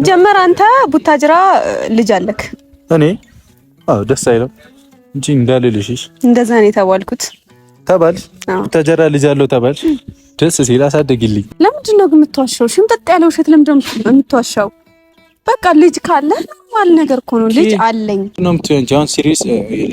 ሲጀመር አንተ ቡታጅራ ልጅ አለክ። እኔ ደስ አይለም እንጂ እንዳልልሽሽ እንደዛ ነው የተባልኩት። ተባል ቡታጅራ ልጅ አለው ተባል። ደስ ሲል አሳደግልኝ። ለምንድን ነው የምትዋሻው? ሽምጥጥ ያለ ውሸት ለምንድን ነው የምትዋሻው? በቃ ልጅ ካለ ማል ነገር እኮ ነው። ልጅ አለኝ ነው የምትሆን። አሁን ሲሪየስ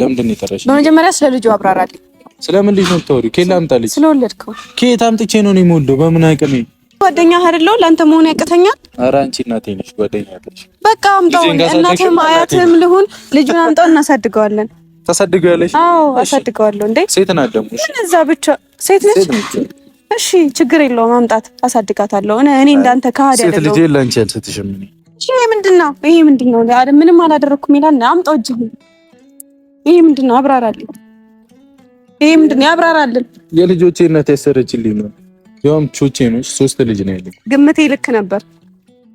ለምንድን ነው የጠራሽ? በመጀመሪያ ስለ ልጁ አብራራልኝ። ስለምን ልጅ ነው የምታወሪው? ከየት ላምጣልኝ? ስለወለድከው። ከየት አምጥቼ ነው የምወልደው? በምን አቅሜ? ጓደኛ አይደለው ላንተ መሆን ያቅተኛል? ኧረ አንቺ እናቴ ነሽ፣ ጓደኛ አይደለሽ። በቃ አምጣው፣ እናትህም አያትህም ልሁን። ልጁን አምጣው፣ እናሳድገዋለን። ታሳድገዋለሽ? አዎ አሳድገዋለሁ። እንዴ ሴት ናት ደግሞ። እዛ ብቻ ሴት ነች። እሺ ችግር የለውም፣ አምጣት፣ አሳድጋታለሁ። እኔ እንዳንተ ካህድ አይደለም። ሴት ልጅ ላንቺ አልሰጥሽም። ይሄ ምንድነው? ይሄ ምንድነው? ምንም አላደረኩም ይላል። አምጣው እጅ። ይሄ ምንድነው? አብራራልኝ። ይሄ ምንድነው? ያብራራልን። የልጆቼ እናት ያሰረችልኝ ነው። ያውም ቾቼ ነው። 3 ልጅ ነው ያለኝ። ግምቴ ልክ ነበር።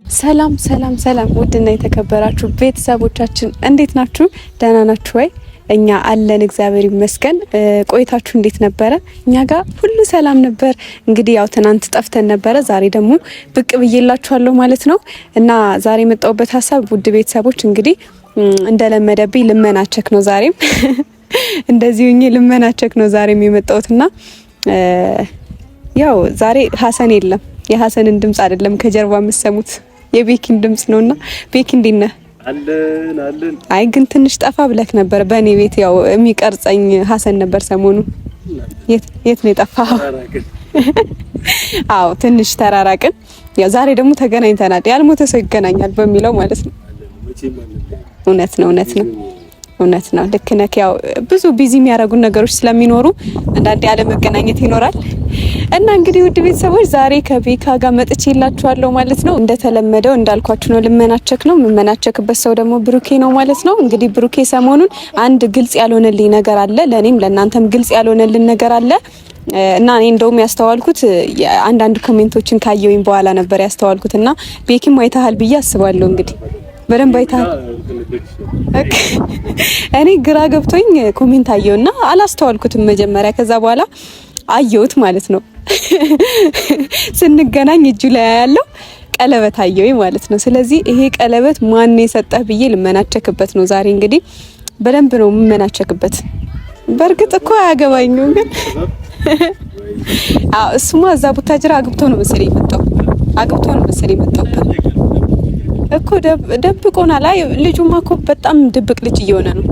ሰላም ሰላም ሰላም! ውድና የተከበራችሁ ቤተሰቦቻችን እንዴት ናችሁ? ደህና ናችሁ ወይ? እኛ አለን እግዚአብሔር ይመስገን። ቆይታችሁ እንዴት ነበረ? እኛ ጋር ሁሉ ሰላም ነበር። እንግዲህ ያው ትናንት ጠፍተን ነበረ፣ ዛሬ ደግሞ ብቅ ብዬላችኋለሁ ማለት ነው። እና ዛሬ የመጣሁበት ሀሳብ ውድ ቤተሰቦች እንግዲህ እንደለመደብኝ ልመናቸክ ነው። ዛሬም እንደዚህ ሆኜ ልመናቸክ ነው ዛሬም የመጣሁትና ያው ዛሬ ሀሰን የለም። የሀሰንን ድምጽ አይደለም ከጀርባ የምትሰሙት የቤኪን ድምጽ ነውና ቤኪ እንዴት ነህ? አለን። አይ ግን ትንሽ ጠፋ ብለክ ነበር። በእኔ ቤት ያው የሚቀርጸኝ ሀሰን ነበር ሰሞኑ። የት ነው የጠፋው? አዎ ትንሽ ተራራቅን። ያው ዛሬ ደግሞ ተገናኝተናል። ያልሞተ ሰው ይገናኛል በሚለው ማለት ነው። እውነት ነው። ልክ ነህ። ያው ብዙ ቢዚ የሚያደርጉን ነገሮች ስለሚኖሩ አንዳንዴ አለመገናኘት ይኖራል እና እንግዲህ ውድ ቤተሰቦች ዛሬ ከቤካ ጋር መጥቼላችኋለሁ ማለት ነው። እንደተለመደው እንዳልኳችሁ ነው። ልመናቸክ ነው። የምመናቸክበት ሰው ደግሞ ብሩኬ ነው ማለት ነው። እንግዲህ ብሩኬ ሰሞኑን አንድ ግልጽ ያልሆነልኝ ነገር አለ። ለኔም ለእናንተም ግልጽ ያልሆነልን ነገር አለ እና እኔ እንደውም ያስተዋልኩት አንዳንድ ኮሜንቶችን ካየውኝ በኋላ ነበር ያስተዋልኩትና ቤኪም አይተሃል ብዬ አስባለሁ። እንግዲህ በደንብ አይተሃል። እኔ ግራ ገብቶኝ ኮሜንት አየውና አላስተዋልኩትም መጀመሪያ። ከዛ በኋላ አየሁት ማለት ነው። ስንገናኝ እጁ ላይ ያለው ቀለበት አየሁኝ ማለት ነው። ስለዚህ ይሄ ቀለበት ማን የሰጠህ ብዬ ልመናቸክበት ነው ዛሬ። እንግዲህ በደንብ ነው የምመናቸክበት። በእርግጥ እኮ አያገባኝም ግን እሱማ እዛ ቡታጅራ አግብቶ ነው መሰለኝ የመጣው እኮ ደብቆናል። አይ ልጁማ እኮ በጣም ድብቅ ልጅ እየሆነ ነው።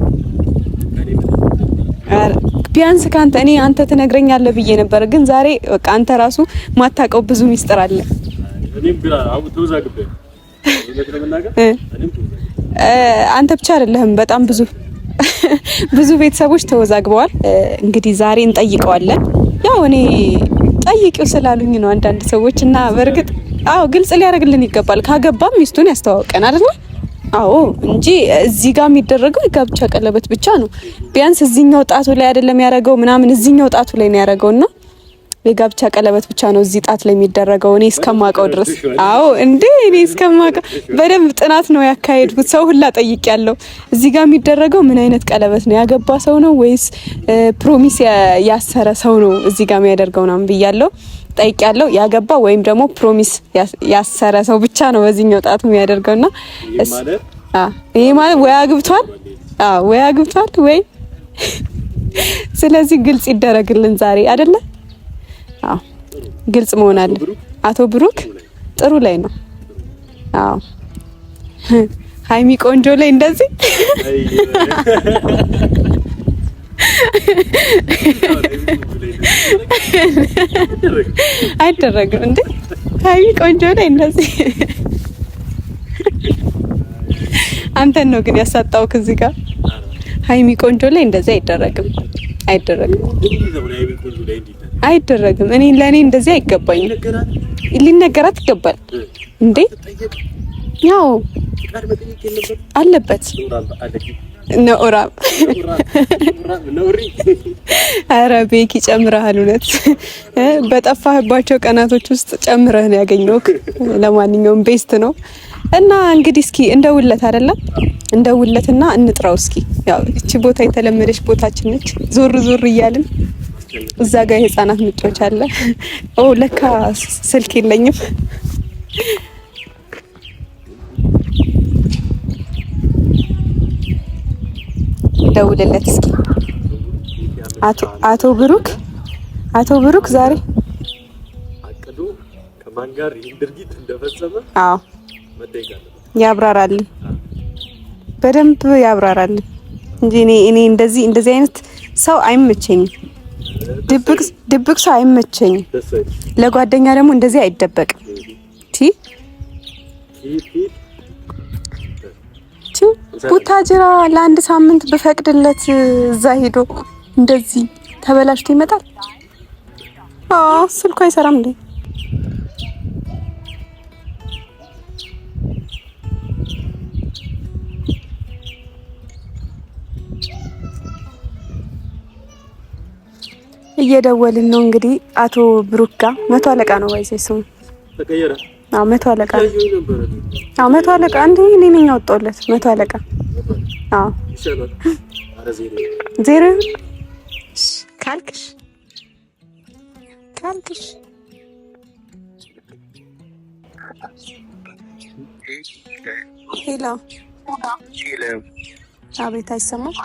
ቢያንስ ካንተ አንተ ትነግረኛለህ ብዬ ነበር፣ ግን ዛሬ በቃ አንተ ራሱ ማታውቀው ብዙ ሚስጥር አለ። አንተ ብቻ አይደለህም፣ በጣም ብዙ ቤተሰቦች ተወዛግበዋል። እንግዲህ ዛሬ እንጠይቀዋለን። ያው እኔ ጠይቂው ስላሉኝ ነው አንዳንድ ሰዎች እና በእርግጥ ግልጽ ሊያደርግልን ይገባል። ካገባም ሚስቱን ያስተዋውቀን አይደል? አዎ እንጂ እዚህ ጋር የሚደረገው የጋብቻ ቀለበት ብቻ ነው። ቢያንስ እዚህኛው ጣቱ ላይ አይደለም ያደረገው ምናምን፣ እዚህኛው ጣቱ ላይ ነው ያደረገውና የጋብቻ ቀለበት ብቻ ነው እዚህ ጣት ላይ የሚደረገው እኔ እስከማውቀው ድረስ። እኔ እስከማውቀው በደንብ ጥናት ነው ያካሄድኩት። ሰው ሁላ ጠይቄያለሁ። እዚህ ጋር የሚደረገው ምን አይነት ቀለበት ነው? ያገባ ሰው ነው ወይስ ፕሮሚስ ያሰረ ሰው ነው እዚህ ጋር የሚያደርገው ምናምን ብያለሁ፣ ጠይቄያለሁ። ያገባ ወይም ደግሞ ፕሮሚስ ያሰረ ሰው ብቻ ነው በዚህኛው ጣቱ የሚያደርገውና ይሄ ማለት ወይ አግብቷል ወይ ስለዚህ ግልጽ ይደረግልን ዛሬ አይደለ? ግልጽ መሆን አለ። አቶ ብሩክ ጥሩ ላይ ነው። ሃይሚ ቆንጆ ላይ እንደዚህ አይደረግም እንዴ? ሃይሚ ቆንጆ ላይ እንደዚህ አንተን ነው ግን ያሳጣው ከዚህ ጋር። ሃይሚ ቆንጆ ላይ እንደዚህ አይደረግም። እኔ ለኔ እንደዚህ አይገባኝም። ሊነገራት ይገባል እንዴ? ያው አለበት ነውራ ኧረ ቤኪ ጨምረሃል። እውነት በጠፋህባቸው ቀናቶች ውስጥ ጨምረህ ነው ያገኘውክ። ለማንኛውም ቤስት ነው እና እንግዲህ እስኪ እንደውለት አይደለም እንደውለትና እንጥራው እስኪ። ያው እቺ ቦታ የተለመደች ቦታችን ነች። ዞር እያልን እዛ ጋር የህፃናት ምጮች አለ። ለካ ስልክ የለኝም። ልደውልለት እስኪ። አቶ ብሩክ ዛሬ አቅዶ ከማን ጋር ይህን ድርጊት እንደፈጸመ ያብራራልን፣ በደንብ ያብራራልን እንጂ እኔ እንደዚህ አይነት ሰው አይመቸኝም። ድብቅ ሰው አይመቸኝም። ለጓደኛ ደግሞ እንደዚህ አይደበቅም። ቡታጅራ ለአንድ ሳምንት በፈቅድለት እዛ ሄዶ እንደዚህ ተበላሽቶ ይመጣል። ስልኩ አይሰራም እንዴ? እየደወልን ነው እንግዲህ አቶ ብሩክ ጋር። 100 አለቃ ነው ባይዘይ ስሙ ተቀየረ። 100 አለቃ ነው። 100 አለቃ እንዴ እኔ ነኝ ያወጣሁለት 100 አለቃ። ይሻላል። ዜሮ ካልክሽ ሄሎ አቤት፣ አይሰማም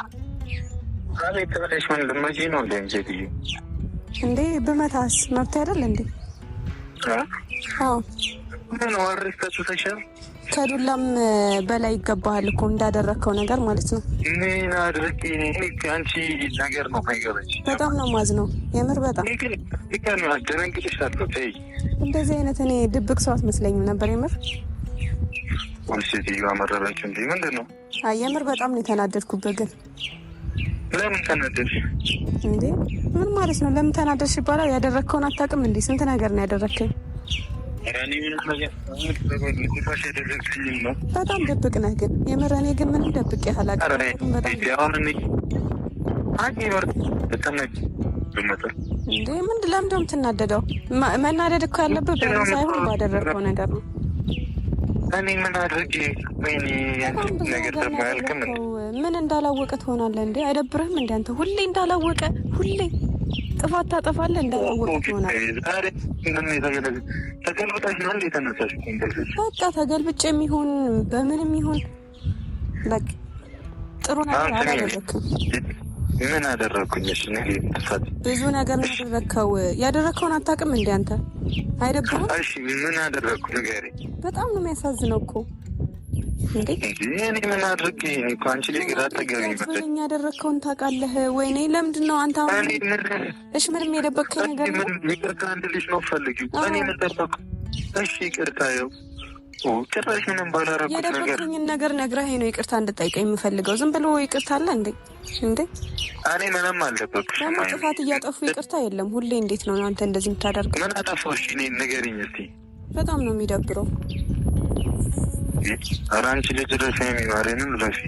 እንዴ? በመታስ መብት አይደል እንዴ? ከዱላም በላይ ይገባሃል እኮ እንዳደረግከው ነገር ማለት ነው። ምን አድርጌ አንቺ ነገር ነው ማይገባሽ። በጣም ነው ማዝነው የምር በጣም እንደዚህ አይነት እኔ ድብቅ ሰው አትመስለኝም ነበር የምር። ሴትዮዋ መረበች እንዴ? ምንድን ነው? አይ የምር በጣም ነው የተናደድኩበት። ግን ለምን ተናደድሽ እንዴ? ምን ማለት ነው ለምን ተናደድሽ ይባላል? ያደረግከውን አታውቅም እንዴ? ስንት ነገር ነው ያደረግከኝ። በጣም ድብቅ ነህ ግን የምር። እኔ ግን ምንም ደብቄ አላውቅም። እንዴ ምንድን ለምንድን ነው የምትናደደው? መናደድ እኮ ያለብህ በእኔ ሳይሆን ባደረግከው ነገር ነው። እኔ ምን አድርጌ ነገር ተማልከም ምን እንዳላወቀ ትሆናለህ እንዴ? አይደብርህም እንዴ አንተ? ሁሌ እንዳላወቀ ሁሌ ጥፋት ታጠፋለህ፣ እንዳላወቀ ትሆናለህ። ተገልብጣሽ ነው እንዴ ተነሳሽ? በቃ ተገልብጬም ይሁን በምንም ይሁን በቃ ጥሩ ነገር አላደረክም። ምን አደረኩኝ? እሺ ብዙ ነገር ነው ያደረከው። ያደረከውን አታውቅም እንዴ አንተ? አይደብርም? እሺ ምን አደረኩ ንገሪኝ። በጣም ነው የሚያሳዝነው እኮ እንዴ። እኔ ምን አድርጌ እኮ አንቺ ላይ ግራ ተገቢ ማለት ነው። ያደረከውን ታውቃለህ ወይኔ? ለምንድን ነው አንተ አሁን እሺ ምንም የደበቅከኝ ነገር ነው? ይቅርታ እንድልሽ ነው ፈልጊው። እኔ ምን ደበቅኩ? እሺ ይቅርታ ይኸው ጭራሽ ምንም ባላረኩት ነገር የደበቅኩኝን ነገር ነግረኸኝ ነው ይቅርታ እንድጠይቀኝ የምፈልገው። ዝም ብሎ ይቅርታ አለ እንዴ? እኔ ምንም አልደበቅኩሽ። ደግሞ ጥፋት እያጠፉ ይቅርታ የለም ሁሌ። እንዴት ነው አንተ እንደዚህ የምታደርገው? ምን አጠፋሁ? እሺ እኔ ንገሪኝ እስኪ። በጣም ነው የሚደብረው። ኧረ አንቺ ልጅ ረፊ የሚማሬንን ረፊ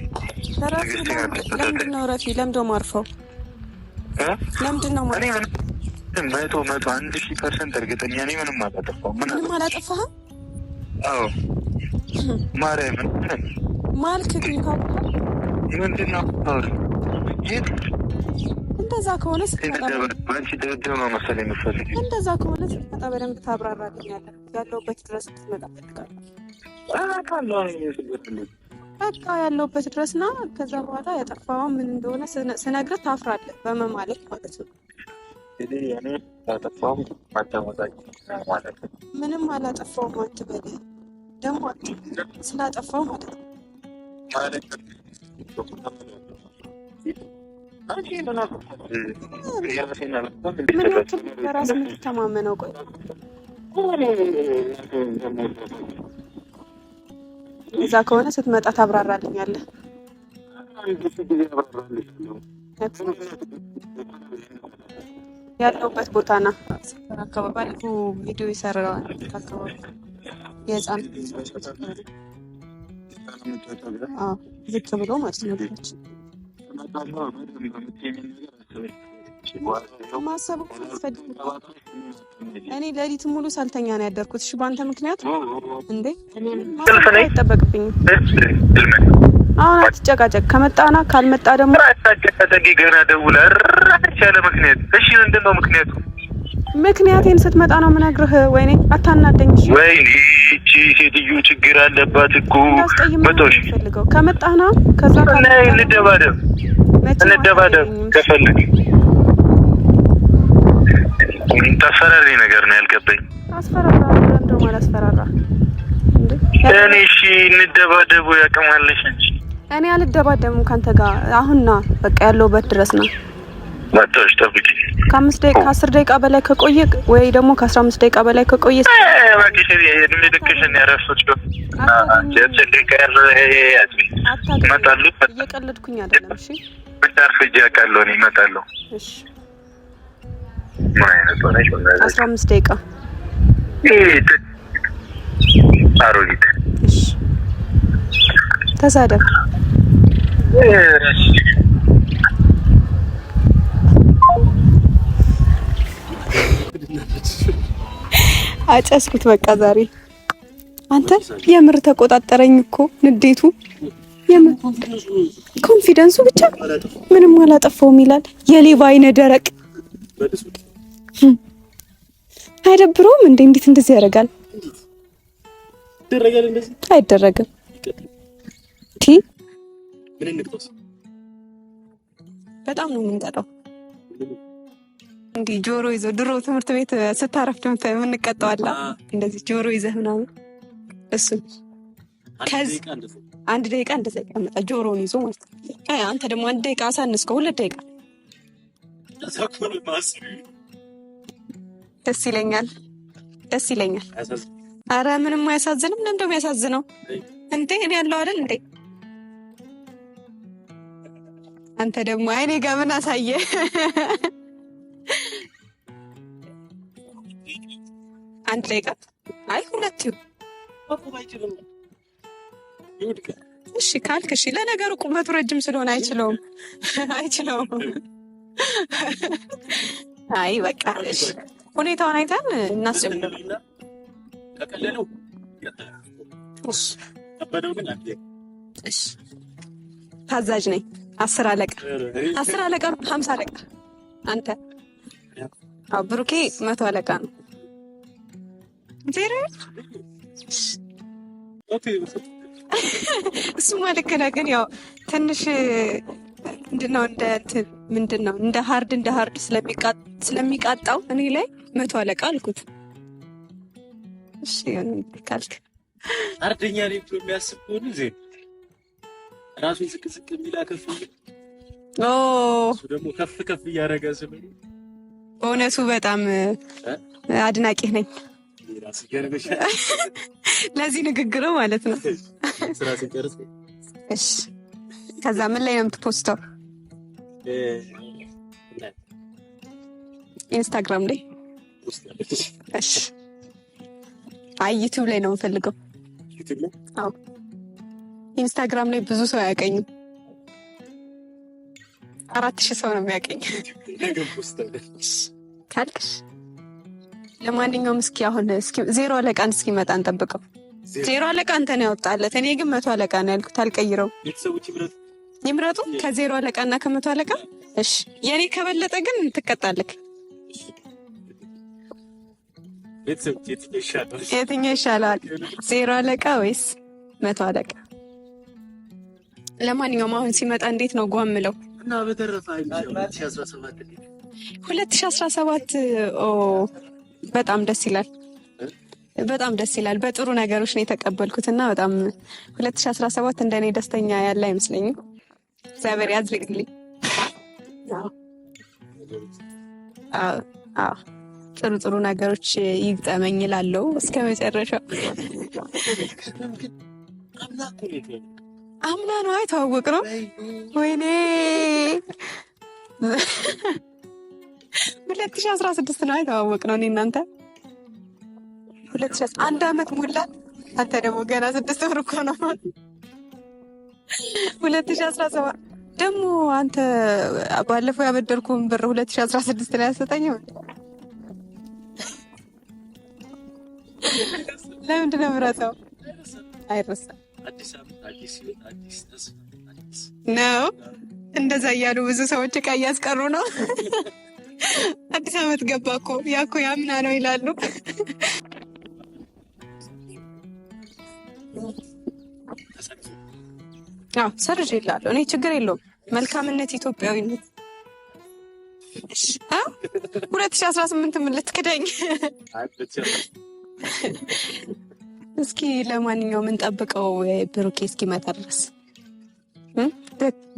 ለምንድን ነው ረፊ? ለምንድን ነው ማርፈው? ለምንድን ነው መቶ 1000% እርግጠኛ ነኝ ምንም አላጠፋሁም። ምንም አላጠፋህም? አዎ ማርያምን ማልክ ግን ምንድን ነው እንደዛ ከሆነ ስትመጣ አንቺ ደብደብ ነው መሰለኝ የምትፈልጊው። እንደዛ ከሆነ ስትመጣ በደንብ ታብራራልኛለህ። ያለሁበት ድረስ ስትመጣ እፈልጋለሁ። በቃ ያለሁበት ድረስ ና። ከዛ በኋላ ያጠፋኸው ምን እንደሆነ ስነግርህ ታፍራለህ በመማለክ ማለት ነው። ምንም አላጠፋሁም አትበል ደግሞ ስላጠፋው ማለት ነው። በራስ የምትተማመነው? ቆይ እዛ ከሆነ ስትመጣ ታብራራልኛለህ። ያለሁበት ቦታ ና አካባቢ ባለፈው ቪዲዮ ይሰራል አካባቢ የህፃን ዝቅ ብሎ ማለት ነው። ማሰብ እኔ ሌሊት ሙሉ ሳልተኛ ነው ያደርኩት። እሺ ባንተ ምክንያት እንዴ? አይጠበቅብኝም። አሁን አትጨቃጨቅ። ከመጣና ካልመጣ ደግሞ አትጨቃጨቂ። ገና ደውለህ ያለ ምክንያት። እሺ ምንድነው ምክንያቱ? ምክንያቴን ስትመጣ ነው የምነግርህ። ወይኔ አታናደኝ። ወይኔ እቺ ሴትዮ ችግር አለባት እኮ። መጣሽ ፈልገው ከመጣና ከዛ እንደባደብ እንደባደብ ከፈልክ ተፈራሪ ነገር ነው ያልገባኝ። አስፈራራ እንደው ማለት አስፈራራ እንዴ? እኔ እሺ እንደባደቡ ያቀማለሽ እንጂ እኔ አልደባደብም ካንተ ጋር። አሁንና በቃ ያለውበት ድረስ ነው። መጣሽ ጠብቂ። ከ5 ደቂቃ ከ10 ደቂቃ በላይ ከቆየ ወይ ደግሞ ከ15 ደቂቃ በላይ ከቆየ ባኪሽ የእድሜ ልክሽን ያረፍኩት እመጣለሁ። እየቀለድኩኝ አይደለም። እሺ አርፍጄ አውቃለሁ። እኔ እመጣለሁ። እሺ ምን አይነት ሆነሽ? 15 ደቂቃ አሮጊት። እሺ ተሳደብ። አጨስኩት በቃ ዛሬ። አንተ የምር ተቆጣጠረኝ እኮ ንዴቱ፣ የምር ኮንፊደንሱ ብቻ ምንም አላጠፋውም ይላል። የሌባ አይነ ደረቅ አይደብረውም እንዴ? እንዴት እንደዚህ ያደርጋል? አይደረግም። በጣም ነው የምንቀጣው። እንዲህ ጆሮ ይዘው ድሮ ትምህርት ቤት ስታረፍድ የምንቀጣው አለ። እንደዚህ ጆሮ ይዘህ ምናምን እሱ ከዚህ 1 ደቂቃ እንደዛ ይቀመጣ ጆሮውን ይዞ ማለት ነው። አንተ ደግሞ 1 ደቂቃ አሳንስከው 2 ደቂቃ ደስ ይለኛል፣ ደስ ይለኛል። አረ ምንም አያሳዝንም። ለምን እንደው የሚያሳዝነው እንዴ? እኔ ያለው አይደል እንዴ? አንተ ደግሞ አይኔ ጋር ምን አሳየ? አንድ ደቂቃ አይ 2 ይሁን። እሺ ካልክ እሺ። ለነገሩ ቁመቱ ረጅም ስለሆነ አይችለውም፣ አይችለውም። አይ በቃ እሺ፣ ሁኔታውን አይተን እናስጀምር። ተቀለለው እሺ፣ እሺ። ታዛዥ ነኝ። 10 አለቃ 10 አለቃ 50 አለቃ አንተ። አዎ ብሩኬ 100 አለቃ ነው። ዜሮ እሱማ ልክ ነህ፣ ግን ያው ትንሽ ምንድነው እንደ ሃርድ ስለሚቃጣው እኔ ላይ 100 አለቃ አልኩት። እሺ ካልክ አርደኛ ላይ የሚያስብ ከሆነ ዜሮ ራሱን ዝቅ የሚላ ከፍ እሱ ደግሞ ከፍ እያደረገ ስለሆነ በእውነቱ በጣም አድናቂህ ነኝ። ለዚህ ንግግሩ ማለት ነው። ስራ ሲጨርስ እሺ፣ ከዛ ምን ላይ ነው የምትፖስተው? ኢንስታግራም ላይ። እሺ፣ አይ ዩቲዩብ ላይ ነው የምፈልገው። ዩቲዩብ ላይ? አዎ፣ ኢንስታግራም ላይ ብዙ ሰው አያውቀኝም። 4000 ሰው ነው የሚያውቀኝ ካልክሽ። ለማንኛውም እስኪ አሁን ዜሮ አለቃን እስኪመጣ እንጠብቀው። ዜሮ አለቃ አንተ ነው ያወጣለት። እኔ ግን 100 አለቃ ነው ያልኩት። አልቀይረው። ቤተሰቦች ይምረጡ ከዜሮ አለቃና ከ100 አለቃ። እሺ የኔ ከበለጠ ግን ትቀጣለህ። ቤተሰቦች የትኛው ይሻላል? ዜሮ አለቃ ወይስ 100 አለቃ? ለማንኛውም አሁን ሲመጣ እንዴት ነው ጓምለው እና በተረፈ 2017 በጣም ደስ ይላል። በጣም ደስ ይላል። በጥሩ ነገሮች ነው የተቀበልኩት እና በጣም 2017 እንደኔ ደስተኛ ያለ አይመስለኝም። እግዚአብሔር ያዝልቅልኝ። ጥሩ ነገሮች ይግጠመኝ እላለሁ እስከ መጨረሻው። አምና ነው አይተዋወቅ ነው። ወይኔ 2016 ነው አይተዋወቅ ነው። እኔ እናንተ 1 አመት ሞላ። አንተ ደግሞ ገና 6 ወር እኮ ነው። 2017 ደግሞ አንተ ባለፈው ያበደርኩን ብር 2016 ላይ አሰጠኝም። ለምንድን ነው የምረሳው? አይረሳም ነው። እንደዛ እያሉ ብዙ ሰዎች እቃ እያስቀሩ ነው። አዲስ አመት ገባ እኮ ያኮ ያምና ነው ይላሉ። አዎ ሰርጅ ይላሉ። እኔ ችግር የለውም መልካምነት ኢትዮጵያዊነት። እሺ 2018 ምን ልትክደኝ? እስኪ ለማንኛውም እንጠብቀው ብሩኬ እስኪመጣ ድረስ።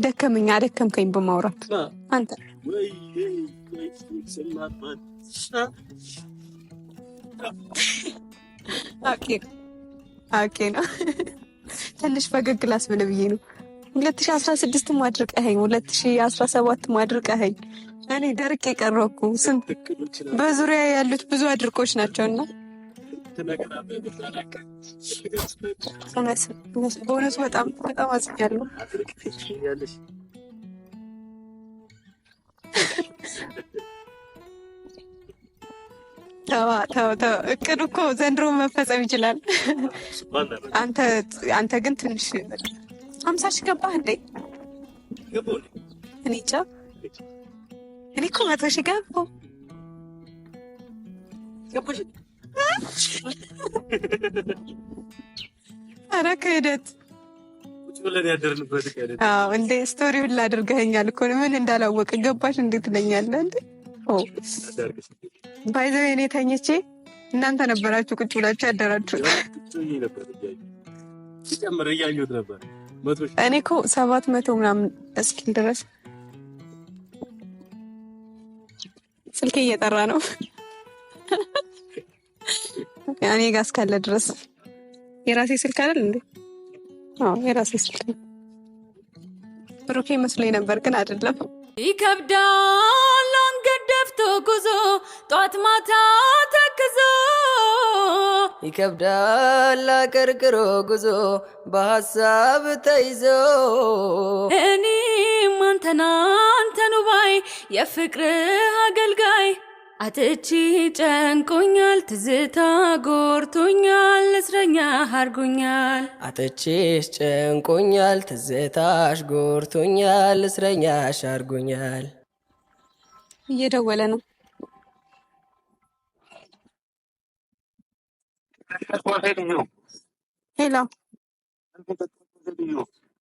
ደከመኝ አደከምከኝ በማውራት አንተ ኦኬ ነው። ትንሽ ፈገግ ላስብል ብዬ ነው። 2016 ማድረቀኸኝ 2017 ማድረቀኸኝ። እኔ ደርቄ ቀረኩ። ስንት በዙሪያ ያሉት ብዙ አድርቆች ናቸውና በእውነቱ በጣም በጣም አዝኛለሁ። ተው እቅዱ እኮ ዘንድሮ መፈጸም ይችላል። አንተ ግን ትንሽ 50 ሺህ ገባህ እንዴ? እኔ እንጃ። እኔ እኮ 100 ሺህ ገባሁ። ኧረ ክህደት እንዴ! ስቶሪውን ላድርገኸኛል እኮ ምን እንዳላወቅ ገባሽ እንዴት ትለኛለህ እንዴ? ባይዘው እኔ ተኝቼ እናንተ ነበራችሁ ቁጭ ብላችሁ ያደራችሁ። እኔ እኮ 700 ምናምን እስኪል ድረስ ስልኬ እየጠራ ነው እኔ ጋር እስካለ ድረስ። የራሴ ስልክ አይደል እንዴ? አዎ የራሴ ስልክ ነው። ብሩኬ መስሎኝ ነበር ግን አይደለም። ይከብዳል አንገት ደፍቶ ጉዞ ጧት ማታ ተክዞ ይከብዳል አቀርቅሮ ጉዞ በሀሳብ ተይዞ እኔም አንተኑ ባይ የፍቅር አገልጋይ አጥቼ ጨንቆኛል ትዝታ ጎርቶኛል እስረኛ አርጎኛል አጥቼሽ ጨንቆኛል ትዝታሽ ጎርቶኛል እስረኛሽ አርጎኛል። እየደወለ ነው። ሄሎ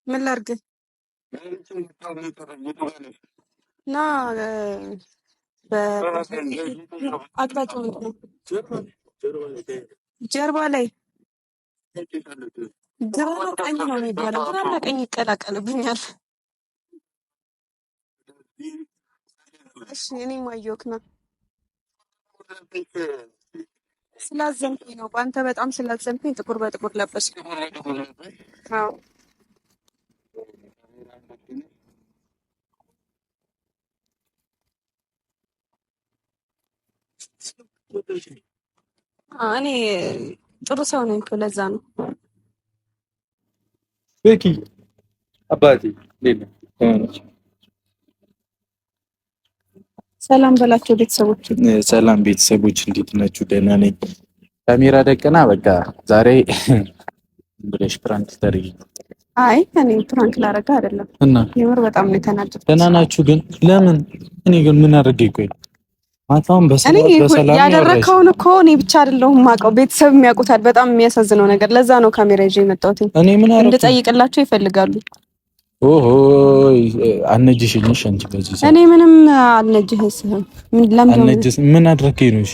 ምን ላድርግ? ና አቅጣጫው ምንድን ነው? ጀርባ ላይ ግራ ቀኝ ነው የሚባለው። ግራና ቀኝ ይቀላቀልብኛል። እሺ እኔም አየሁክ ነው። ስላዘንኩኝ ነው። በአንተ በጣም ስላዘንኩኝ ጥቁር በጥቁር ለበስኩ። አዎ እኔ ጥሩ ሰው ነኝ እኮ ለዛ ነው። ቤኪ አባቴ ሰላም በላቸው ቤተሰቦች። ሰላም ቤተሰቦች እንዴት ናችሁ? ደህና ነኝ። ካሜራ ደቀና በቃ ዛሬ ብለሽ ፕራንክ ታደርጊ? አይ እኔ ፕራንክ ላደርግ አይደለም እና የምር በጣም ነው የተናደድኩት። ደህና ናችሁ ግን? ለምን? እኔ ግን ምን አድርጌ? ቆይ ማታውን በሰላም ያደረከውን እኮ እኔ ብቻ አይደለሁም የማውቀው፣ ቤተሰብ የሚያውቁታል። በጣም የሚያሳዝነው ነገር ለዛ ነው ካሜራ ይዤ የመጣሁት። እኔ ምን አደረኩ? እንድጠይቅላቸው ይፈልጋሉ። ኦሆ አነጅሽኝ። እሺ አንቺ በዚህ እኔ ምንም አልነጅህስህም። ምን አድርጌ ነው? እሺ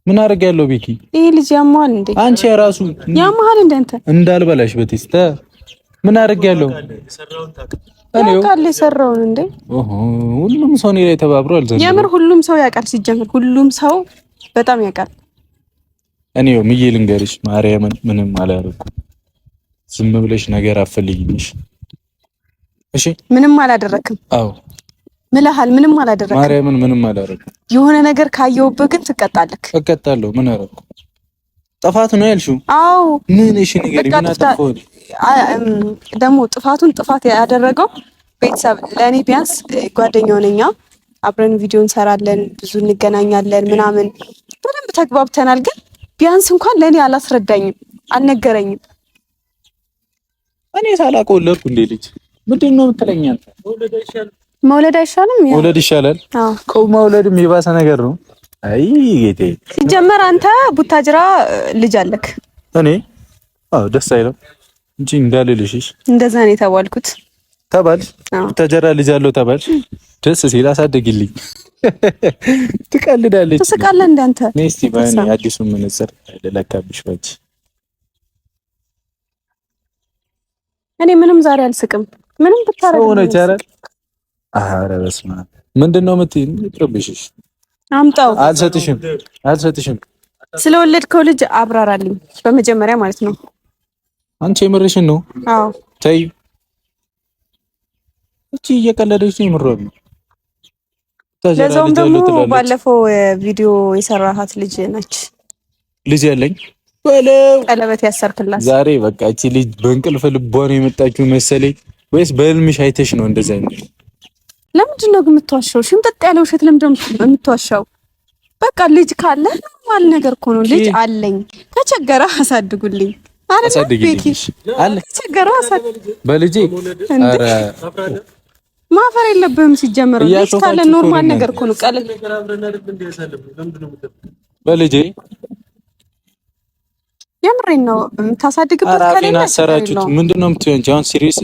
ምን አደርጋለሁ? ቤኪ ይሄ ልጅ ያማል እንዴ? አንቺ የራሱ ያማል እንዴ? አንተ እንዳልበላሽ በቴስታ ምን አደርጋለሁ? እኔ ያውቃል የሰራውን እንዴ? ኦሆ ሁሉም ሰው እኔ ላይ ተባብሯል። የምር ሁሉም ሰው ያውቃል። ሲጀምር ሁሉም ሰው በጣም ያውቃል። እኔው ምዬ ልንገርሽ ማርያምን ምንም አላደረኩም። ዝም ብለሽ ነገር አፈልጊልሽ። እሺ ምንም አላደረክም። አዎ ምልሃል። ምንም አላደረክም። ማርያምን ምንም አላደረኩም። የሆነ ነገር ካየውብህ ግን ትቀጣለህ። እቀጣለሁ። ምን አደረኩ? ጥፋት ነው ያልሽው? አዎ ምን? እሺ ነገር ምን አጠፋው? ደግሞ ጥፋት ያደረገው ቤተሰብ ለእኔ ቢያንስ ጓደኛው ነኝ። አብረን ቪዲዮ እንሰራለን፣ ብዙ እንገናኛለን ምናምን በደንብ ተግባብተናል። ግን ቢያንስ እንኳን ለእኔ አላስረዳኝም፣ አልነገረኝም። እኔ ሳላውቀው ወለድኩ እንዴ? ልጅ ምንድን ነው የምትለኝ አንተ? መውለድ አይሻልም? መውለድ ይሻላል። አዎ መውለድም የባሰ ነገር ነው። አይ ጌቴ ሲጀመር አንተ ቡታጅራ ልጅ አለክ። እኔ አዎ ደስ አይልም እንጂ እንዳልልሽሽ። እንደዛ ነው የተባልኩት። ተባልሽ ተጀራ ልጅ አለው ተባልሽ። ደስ ሲል አሳድግልኝ። ትቀልዳለች። ትስቃለህ እንዳንተ ነስቲ ባይኔ አዲሱ መነጽር ለለካብሽ ባች። እኔ ምንም ዛሬ አልስቅም። ምንም ብታረግ ሆነ ይቻላል። አረ በስመ አብ ምንድነው የምትይኝ? ይቅርብሽሽ። አምጣው። አልሰጥሽም። ስለወለድከው ልጅ አብራራልኝ በመጀመሪያ ማለት ነው። አንቺ የምርሽን ነው? አዎ ተይ። እቺ እየቀለደች ነው የምሯል። ለዛውም ደግሞ ባለፈው ቪዲዮ የሰራሃት ልጅ ነች። ልጅ ያለኝ በለው ቀለበት ያሰርክላት ዛሬ። በቃ እቺ ልጅ በእንቅልፍ ልቧ ነው የመጣችው መሰለኝ፣ ወይስ በህልምሽ አይተሽ ነው እንደዛ አይነት? ለምንድን ነው የምትዋሻው? ሽምጥጥ ያለ ውሸት ለምንድን ነው የምትዋሻው? በቃ ልጅ ካለ ማል ነገር እኮ ነው። ልጅ አለኝ ከቸገረ አሳድጉልኝ። አሳድጉልኝ አለ ከቸገረ አሳድጉ በልጄ። ኧረ ማፈር የለብህም ሲጀመር። ልጅ ካለ ኖርማል ነገር እኮ ነው። ቀለል በልጄ የምሬን ነው የምታሳድግበት ካለና አሰራችሁት። ምንድነው የምትሆንጂ አሁን? ሲሪየስ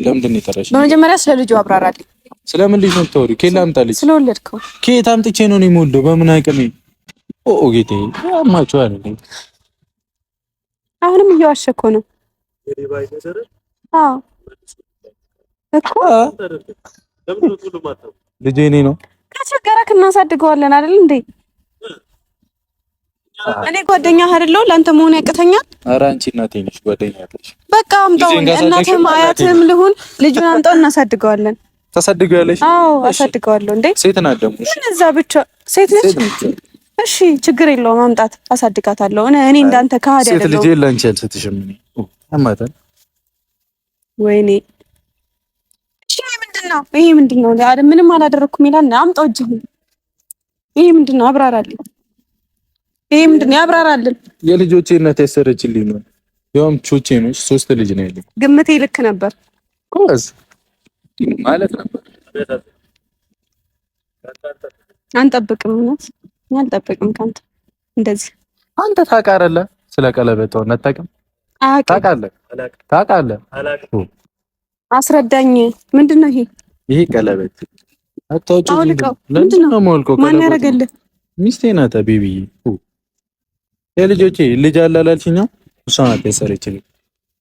ለምንድን ነው የጠራሽ? በመጀመሪያ ስለ ልጁ አብራራልኝ። ስለምን ልጅ ነው የምታወሪው? ከየት ላምጣልሽ? ስለወለድከው ከየት አምጥቼ ነው እኔ የምወልደው? በምን አቅሜ? ኦ ጌቴ ያማችኋል። አሁንም እየዋሸ እኮ ነው። አዎ እኮ ልጄ እኔ ነው። ከቸገረክ እናሳድገዋለን አይደል እንዴ? እኔ ጓደኛህ አይደለሁ? ለአንተ መሆን ያቅተኛል? ኧረ አንቺ እናቴ ነሽ፣ ጓደኛ አይደለሽ። በቃ አምጣው። እናትህም አያትህም ልሁን። ልጁን አምጣው፣ እናሳድገዋለን። ታሳድገዋለሽ? አዎ አሳድገዋለሁ። እንዴ ሴት ናት ደግሞ። ምን እዛ ብቻ ሴት ነች? እሺ ችግር የለውም ማምጣት፣ አሳድጋታለሁ። እኔ እንዳንተ ከሃዲ አይደለሁ። ሴት ልጅ ላንቺ አልሰጥሽም። እኔ አማታል። ወይኔ እሺ ምንድነው ይሄ? ምንድነው? ምንም አላደረኩም ይላል። አምጣው እጅህን። ይሄ ምንድነው? አብራራልኝ። ይሄ ምንድነው? ያብራራልን። የልጆቼ እናት ያሰረችልኝ ነው። ያውም ቾቼ ነው። 3 ልጅ ነው ያለኝ። ግምቴ ልክ ነበር ኮዝ ማለት ነበር። አንጠብቅም ነው አልጠብቅም ካንተ እንደዚህ። አንተ ታውቃለህ ስለ ቀለበት ነው አታውቅም? ታውቃለህ? አስረዳኝ። ምንድነው ይሄ? ይሄ ቀለበት አታውጭው። ምንድነው የማወልቀው? ማን ያደርግልህ? ሚስቴ ናት ቤቢዬ። የልጆቼ ልጅ አለ አላልሽኝ? እሷ ናት ያሰረችልኝ።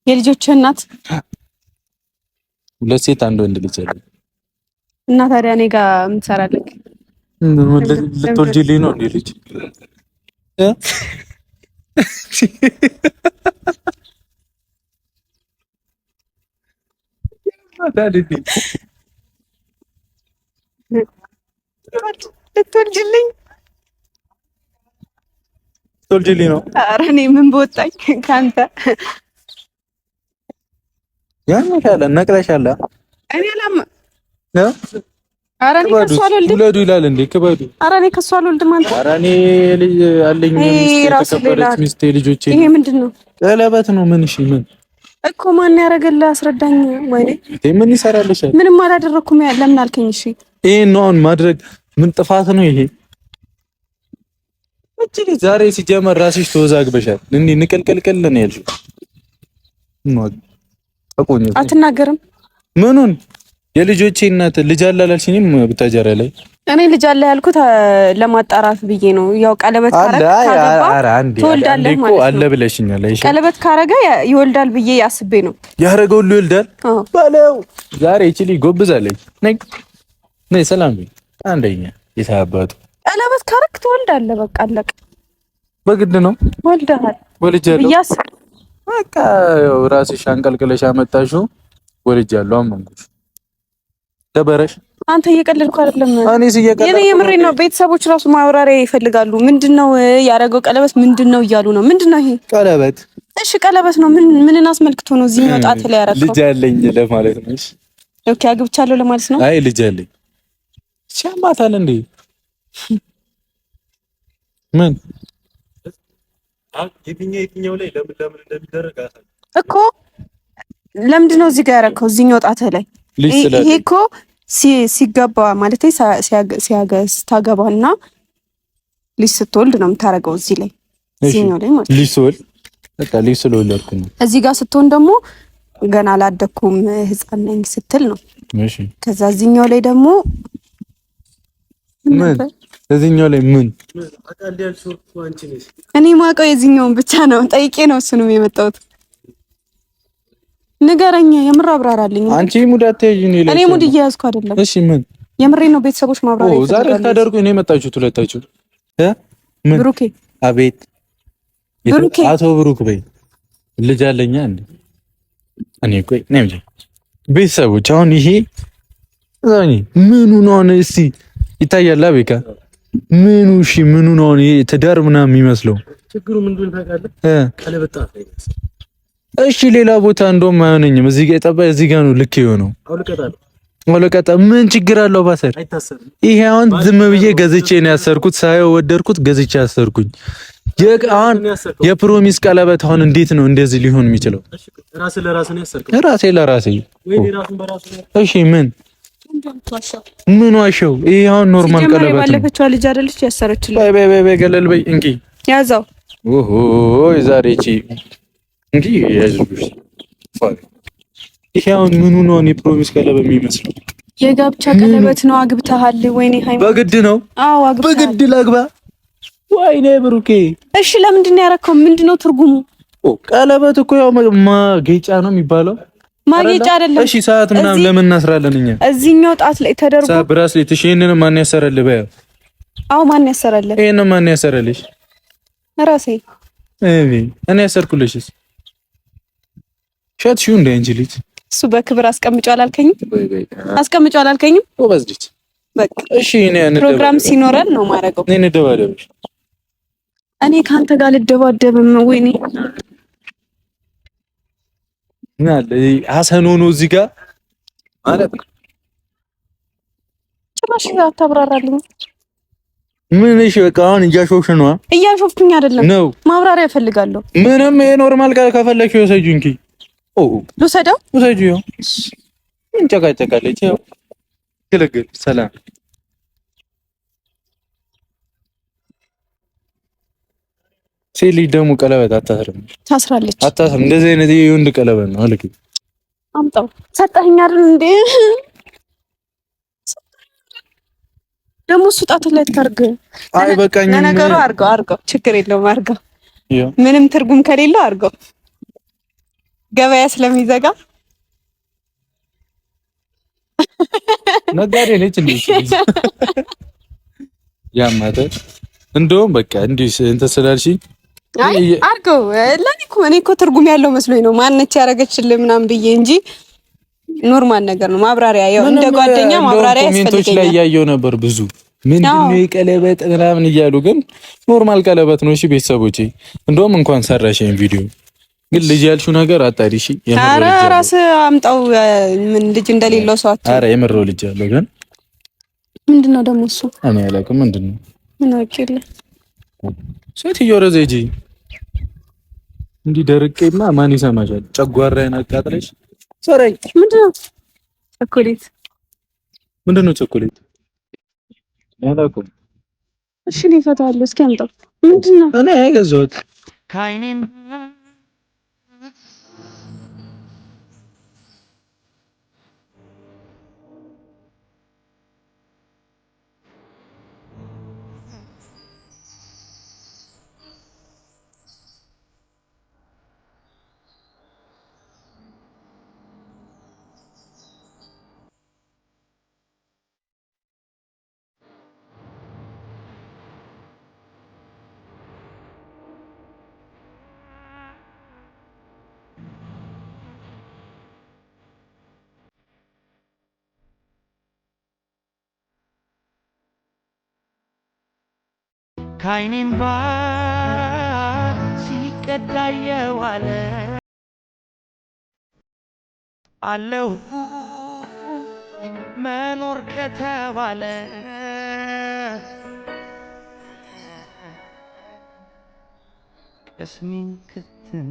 የልጆችህ እናት? 2 ሴት 1 ወንድ ልጅ አለ። እና ታዲያ እኔ ጋር ምን ትሰራለህ? ልትወልጂልኝ ነው እንዴ ልጅ? ልትወልጂልኝ ነው? ኧረ እኔ ምን በወጣኝ ካንተ። ያንሻለ ነቅለሻለ። እኔ አላማ ኧረ እኔ ከእሱ አልወልድም። ውለዱ ይላል እንዴ? ክበዱ። ኧረ እኔ ከእሱ አልወልድም። አንተ ኧረ እኔ ልጅ አለኝ። ሚስቴ ልጆቼ። ይሄ ምንድን ነው? ቀለበት ነው። ምን? እሺ ምን እኮ ማን ያደርግልህ? አስረዳኝ። ወይኔ ምን ይሰራልሻል? ምንም አላደረኩም። ለምን አልከኝ? እሺ ይሄ ነው ማድረግ ምን ጥፋት ነው ይሄ? እቺ ዛሬ ሲጀመር ራስሽ ተወዛግበሻል። እንዴ ንቅልቅልቅል ነው ያልሽው። አትናገርም? ምኑን? የልጆቼ እናት ልጅ አለ አላልሽኝም? ብታጀራ ላይ እኔ ልጅ አለ ያልኩት ለማጣራት ብዬ ነው። ያው ቀለበት ካረገ ትወልዳለህ ማለት ነው። አለ ብለሽኛል። አይሽ ቀለበት ካረገ ይወልዳል ብዬ ያስቤ ነው። ያረገው ሁሉ ይወልዳል ባለው። ዛሬ እቺ ልጅ ጎብዛለች። ነይ ሰላም በይ። አንደኛ የታባቱ ቀለበት ካረክ ትወልዳለህ። በቃ አለቀ። በግድ ነው። ወልደሃል። ወልጃለሁ ብያስ በቃ ያው ራስሽ አንቀልቅለሽ አመጣሽው። ወልጃለሁ አመንኩሽ። ተበረሽ አንተ እየቀለድኩ አይደለም። እኔ የምሬን ነው። ቤተሰቦች ራሱ ማብራሪያ ይፈልጋሉ። ምንድነው ያረገው? ቀለበት ምንድነው እያሉ ነው። ምንድነው ይሄ ቀለበት? እሺ ቀለበት ነው። ምንን አስመልክቶ ነው እዚህ መጣት ላይ ያረከው? ልጅ አለኝ ለማለት ነው። እሺ ኦኬ፣ አግብቻለሁ ለማለት ነው። አይ ልጅ አለኝ ሲያማታል እንዴ? ምን የትኛው ላይ ለምን እንደሚደረግ እኮ ለምንድነው እዚህ ጋር ያረከው? እዚህኛው ጣትህ ላይ ይሄ እኮ ሲገባ ማለት ስታገባና ልጅ ስትወልድ ነው የምታረገው። እዚህ ላይ እዚህኛው ላይ ማለት ልጅ ስትወልድ በቃ ልጅ ስለወለድኩ ነው። እዚህ ጋር ስትሆን ደግሞ ገና አላደኩም ህፃን ነኝ ስትል ነው። እሺ ከዛ እዚህኛው ላይ ደግሞ ምን እዚህኛው ላይ ምን እኔ ማውቀው የዚህኛውን ብቻ ነው። ጠይቄ ነው እሱንም የመጣሁት። ንገረኝ፣ የምር አብራራልኝ። አንቺ ሙድ አትይኝ ነው። እኔ ሙድ እየያዝኩ አይደለም። እሺ ምን የምሬ ነው። ቤተሰቦች ማብራሪያ ይፈልጋሉ። ዛሬ ታደርጉ ነው የመጣችሁት ሁለታችሁ? ምን ብሩኬ? አቤት ብሩኬ፣ አቶ ብሩክ በይ ልጅ አለኛ እንዴ? እኔ ቆይ ነኝ ቤተሰቦች አሁን ይሄ ምኑ ነው እስቲ ይታያል። አቤካ ምኑ እሺ ምኑ ነው ይሄ ትዳር ምናምን የሚመስለው? ችግሩ ምንድን ነው ታውቃለህ? ቀለበት ጣፍ ላይ እሺ ሌላ ቦታ እንደውም አይሆነኝም። እዚህ ጋር የጠባ እዚህ ጋር ነው ልክ የሆነው። አውልቀጣ ምን ችግር አለው? ባሰር ይሄ አሁን ዝም ብዬ ገዝቼ ነው ያሰርኩት። ሳየው ወደድኩት፣ ገዝቼ ያሰርኩኝ። አሁን የፕሮሚስ ቀለበት አሁን እንዴት ነው እንደዚህ ሊሆን የሚችለው? ራሴ ለራሴ ነው ያሰርከው። ራሴ ለራሴ ወይ ራሱን በራሱ ነው። እሺ ምን ዋሸው? ይሄ አሁን ኖርማል ቀለበት ነው። ባለፈችዋ ልጅ አይደለች ያሰረችልኝ? በይ ገለል በይ እንኪ ያዛው። ኦሆ ዛሬ እቺ እንኪ ያዙሽ ፋሪ። ይሄ አሁን ምኑ ነው እኔ ፕሮሚስ ቀለበት የሚመስለው? የጋብቻ ቀለበት ነው። አግብተሃል? ወይኔ ሃይማ በግድ ነው? አዎ አግብተሃል። በግድ ላግባ? ወይኔ ብሩኬ። እሺ ለምንድን ነው ያረከው? ምንድነው ትርጉሙ? ቀለበት እኮ ያው ማጌጫ ነው የሚባለው። ማጌጫ አይደለም። እሺ ሰዓት ምናምን ለምን እናስራለን እኛ? እዚህኛው ጣት ላይ ተደርጎ ሰዓት ብራስሌት። እሺ ይሄንን ማን ያሰረልህ? በያው አዎ ማን ያሰረልህ? ይሄንን ማን ያሰረልሽ? ራሴ። እኔ ያሰርኩልሽስ? ሸትሽው እንደ አንቺ ልጅ እሱ በክብር አስቀምጫው አላልከኝም? አስቀምጫው አላልከኝም? ጎበዝ ልጅ። በቃ እሺ እኔ ፕሮግራም ሲኖረን ነው ማረገው። እኔ እንደባደብሽ እኔ ካንተ ጋር ልደባደብም? ወይኔ ናለ ሐሰን ሆኖ እዚህ ጋር ማለት ጭራሽ አታብራራልኝ። ምን እሺ በቃ አሁን እያሾፍሽ ነው? እያሾፍኩኝ አይደለም ነው ማብራሪያ እፈልጋለሁ። ምንም ይሄ ኖርማል ከፈለግሽ ወሰጂው እንኪ። ልውሰደው? ወሰጂው። ምን ጨቃጨቃለች? ያው ግልግል ሰላም። ሴት ልጅ ደግሞ ቀለበት አታስርም? ታስራለች። አታስርም። እንደዚህ አይነት የወንድ ቀለበት ነው። አልክ አምጣው። ሰጠኸኝ አይደል እንዴ? ደግሞ እሱ ጣት ላይ ታርግ። አይ በቃኝ። ነገሩ አርገው ችግር የለውም አርገው። ምንም ትርጉም ከሌለው አርገው። ገበያ ስለሚዘጋ ነጋዴ ነች እንዴ? ያማተ እንደውም በቃ እንዲህ እንትን ስላልሽኝ አይ አርገው። እኔ እኮ ትርጉም ያለው መስሎኝ ነው ማነች ያረገችልህ ምናምን ብዬ እንጂ ኖርማል ነገር ነው። ማብራሪያ ያው እንደ ጓደኛ ማብራሪያ ያስፈልገኛል። ኮሜንቶች ላይ ያየው ነበር ብዙ ምንድነው የቀለበት ምናምን እያሉ፣ ግን ኖርማል ቀለበት ነው። እሺ ቤተሰቦቼ እንደውም እንኳን ሰራሽኝ ቪዲዮ፣ ግን ልጅ ያልሽው ነገር አጣሪ። እሺ ኧረ ራስህ አምጣው። ምን ልጅ እንደሌለው ሰው አትይ። ኧረ የምረው ልጅ ያለው ግን ምንድነው ደግሞ እሱ? እኔ አላውቅም። ምንድነው ምን አውቄለ ሴትዮ ረዘጂ እንዲህ ደርቄማ ማን ይሰማሻል? ጨጓራዬን አቃጥለሽ ሰራይ። ምንድነው ቸኮሌት? ምንድነው ቸኮሌት? ያላውቅም። እሺ እኔ እፈታዋለሁ። እስኪ አምጣው። ምንድነው? እኔ አይገዛሁት ካይኔን ካይኔን ባ ሲቀዳ የዋለ አለው መኖር ከተባለ ቅስሜን ክትን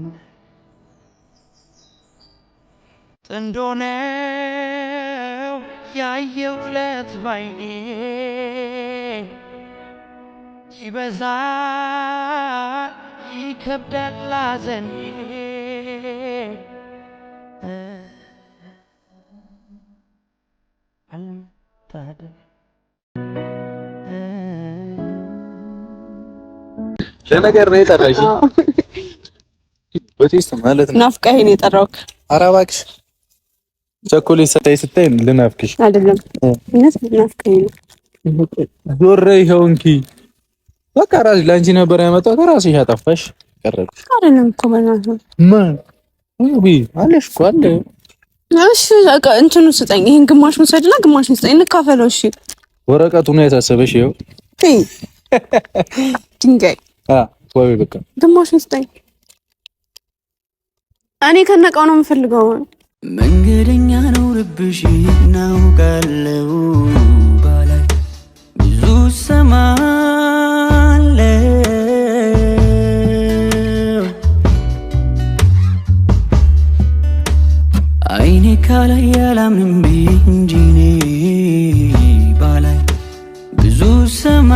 ጥንዶነው ያየውለት ባይኔ ይበዛል ይከብዳል ሐዘኔ ለነገር ነው የጠራሽ በቴስት ማለት ነው ናፍቀኸኝ ነው የጠራሁት ኧረ እባክሽ ቸኮሌት ስታይ ልናፍቅሽ አይደለም እነስ ናፍቀኸኝ ነው ዞር ይኸው እንኪ በቃ ራስሽ ላንቺ ነበር ያመጣው ራስሽ ያጠፋሽ ቀረብሽ አይደለም እኮ በእናትህ ማን አለሽ እኮ አለ እሺ እንትኑ ስጠኝ ይሄን ግማሹን ሰድና ግማሹን ስጠኝ እንካፈለው እሺ ወረቀቱ ነው የታሰበሽ ይኸው ድንጋይ ወይ በቃ ግማሹን ስጠኝ እኔ ከነቃው ነው የምፈልገው መንገደኛ ነው ልብሽ እናውቃለው ባላይ ብዙ ሰማለ አይኔ ካላይ ያላምንም እንጂ ባላይ ብዙ ሰማ